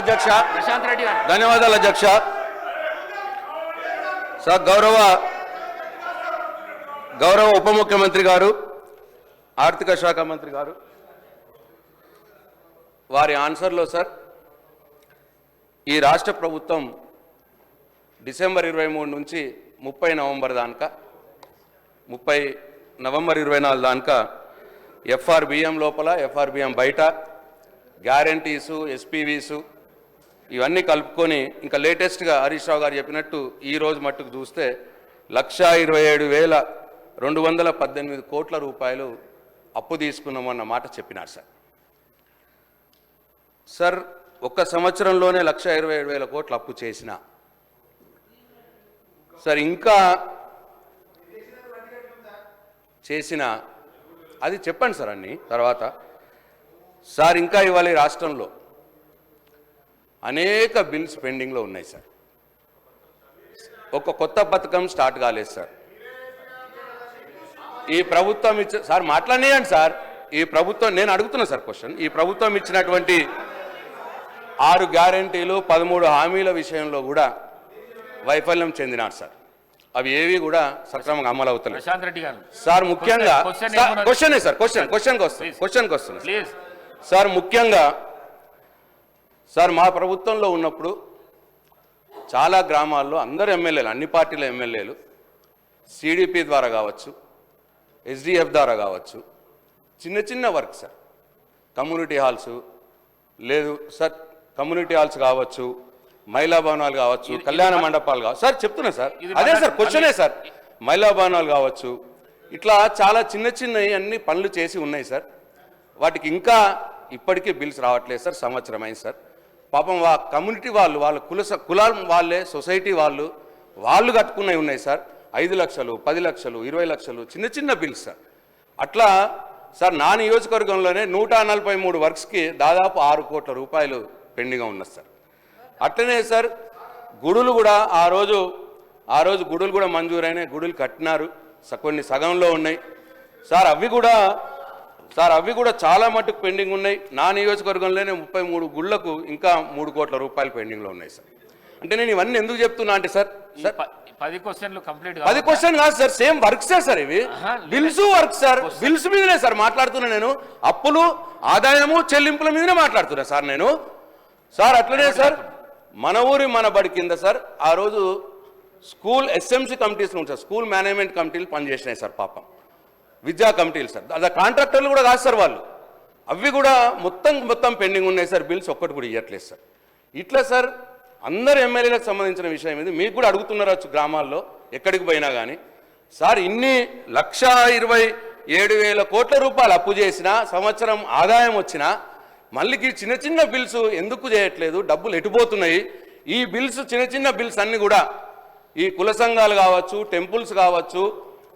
అధ్యక్ష. ప్రశాంత్ రెడ్డి గారు. ధన్యవాదాలు అధ్యక్ష. సార్ గౌరవ ఉప ముఖ్యమంత్రి గారు, ఆర్థిక శాఖ మంత్రి గారు వారి ఆన్సర్లో సార్ ఈ రాష్ట్ర ప్రభుత్వం డిసెంబర్ 23 నుంచి 30 నవంబర్ దాకా 30 నవంబర్ 24 దాకా ఎఫ్ఆర్బిఎం లోపల ఎఫ్ఆర్బిఎం బయట గ్యారంటీసు ఎస్పీవీసు ఇవన్నీ కలుపుకొని ఇంకా లేటెస్ట్గా హరీష్ రావు గారు చెప్పినట్టు ఈరోజు మట్టుకు చూస్తే 1,27,218 కోట్ల రూపాయలు అప్పు తీసుకున్నామన్న మాట చెప్పినారు సార్. సార్ ఒక్క సంవత్సరంలోనే 1,27,000 కోట్లు అప్పు చేసిన సార్ ఇంకా చేసిన అది చెప్పండి సార్ అన్నీ తర్వాత. సార్ ఇంకా ఇవాళ ఈ రాష్ట్రంలో అనేక బిల్స్ పెండింగ్లో ఉన్నాయి సార్. ఒక కొత్త పథకం స్టార్ట్ కాలేదు సార్. ఈ ప్రభుత్వం సార్ మాట్లాడేయండి సార్. ఈ ప్రభుత్వం నేను అడుగుతున్నా సార్ క్వశ్చన్. ఈ ప్రభుత్వం ఇచ్చినటువంటి 6 గ్యారంటీలు 13 హామీల విషయంలో కూడా వైఫల్యం చెందినారు సార్. అవి ఏవి కూడా సక్రమంగా అమలు అవుతున్నాయి. ప్రశాంత్ రెడ్డి గారు సార్ ముఖ్యంగా క్వశ్చనే సార్ క్వశ్చన్కి వస్తుంది సార్. ముఖ్యంగా సార్ మా ప్రభుత్వంలో ఉన్నప్పుడు చాలా గ్రామాల్లో అందరు ఎమ్మెల్యేలు, అన్ని పార్టీల ఎమ్మెల్యేలు సిడిపి ద్వారా కావచ్చు, ఎస్డిఎఫ్ ద్వారా కావచ్చు, చిన్న చిన్న వర్క్ సార్, కమ్యూనిటీ హాల్స్ లేదు సార్, కమ్యూనిటీ హాల్స్ కావచ్చు, మహిళా భవనాలు కావచ్చు, కళ్యాణ మండపాలు కావచ్చు సార్. చెప్తున్నా సార్, అదే సార్ క్వశ్చనే సార్. మహిళా భవనాలు కావచ్చు, ఇట్లా చాలా చిన్న చిన్నవి అన్ని పనులు చేసి ఉన్నాయి సార్. వాటికి ఇంకా ఇప్పటికీ బిల్స్ రావట్లేదు సార్. సంవత్సరం అయింది సార్. పాపం కమ్యూనిటీ వాళ్ళు, వాళ్ళ కులాల వాళ్ళే, సొసైటీ వాళ్ళు కట్టుకున్నవి ఉన్నాయి సార్. 5 లక్షలు, 10 లక్షలు, 20 లక్షలు చిన్న చిన్న బిల్స్ సార్. అట్లా సార్ నా నియోజకవర్గంలోనే 143 వర్క్స్కి దాదాపు 6 కోట్ల రూపాయలు పెండింగ్గా ఉన్నది సార్. అట్లనే సార్ గుడులు కూడా ఆ రోజు గుడులు కూడా మంజూరైన గుడులు కట్టినారు, కొన్ని సగంలో ఉన్నాయి సార్. అవి కూడా చాలా మట్టుకు పెండింగ్ ఉన్నాయి. నా నియోజకవర్గంలోనే 33 గుళ్లకు ఇంకా 3 కోట్ల రూపాయలు పెండింగ్లో ఉన్నాయి సార్. అంటే నేను ఇవన్నీ ఎందుకు చెప్తున్నా అంటే సార్ 10 క్వశ్చన్లు కంప్లీట్ 10 క్వశ్చన్ కాదు సార్, సేమ్ వర్క్సే సార్. ఇవి బిల్స్ వర్క్ సార్. బిల్స్ మీదనే సార్ మాట్లాడుతున్నా నేను. అప్పులు, ఆదాయము, చెల్లింపుల మీదనే మాట్లాడుతున్నా సార్ నేను. సార్ అట్లనే సార్ మన ఊరి మన బడి కింద సార్ ఆ రోజు స్కూల్ ఎస్ఎంసీ కమిటీస్ ఉంటాయి సార్. స్కూల్ మేనేజ్మెంట్ కమిటీలు పనిచేసినాయి సార్. పాపం విద్యా కమిటీలు సార్, అది కాంట్రాక్టర్లు కూడా కాదు సార్ వాళ్ళు. అవి కూడా మొత్తం పెండింగ్ ఉన్నాయి సార్. బిల్స్ ఒక్కటి కూడా ఇవ్వట్లేదు సార్. ఇట్లా సార్ అందరు ఎమ్మెల్యేలకు సంబంధించిన విషయం ఇది. మీకు కూడా అడుగుతున్నారు గ్రామాల్లో ఎక్కడికి పోయినా కానీ సార్. ఇన్ని 1,27,000 కోట్ల రూపాయలు అప్పు చేసినా, సంవత్సరం ఆదాయం వచ్చినా మళ్ళీ చిన్న చిన్న బిల్స్ ఎందుకు చేయట్లేదు? డబ్బులు ఎటుపోతున్నాయి? ఈ బిల్స్, చిన్న చిన్న బిల్స్ అన్నీ కూడా ఈ కుల సంఘాలు కావచ్చు, టెంపుల్స్ కావచ్చు,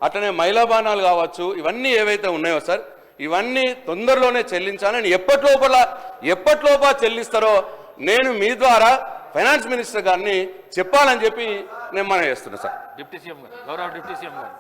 అట్లనే మహిళా భవనాలు కావచ్చు, ఇవన్నీ ఏవైతే ఉన్నాయో సార్ ఇవన్నీ తొందరలోనే చెల్లించాలని ఎప్పట్లోపా చెల్లిస్తారో నేను మీ ద్వారా ఫైనాన్స్ మినిస్టర్ గారిని చెప్పాలని చెప్పి నేను మనం చేస్తున్నా సార్. డిప్యూటీ సీఎం గారు, గౌరవ డిప్యూటీ సీఎం గారు.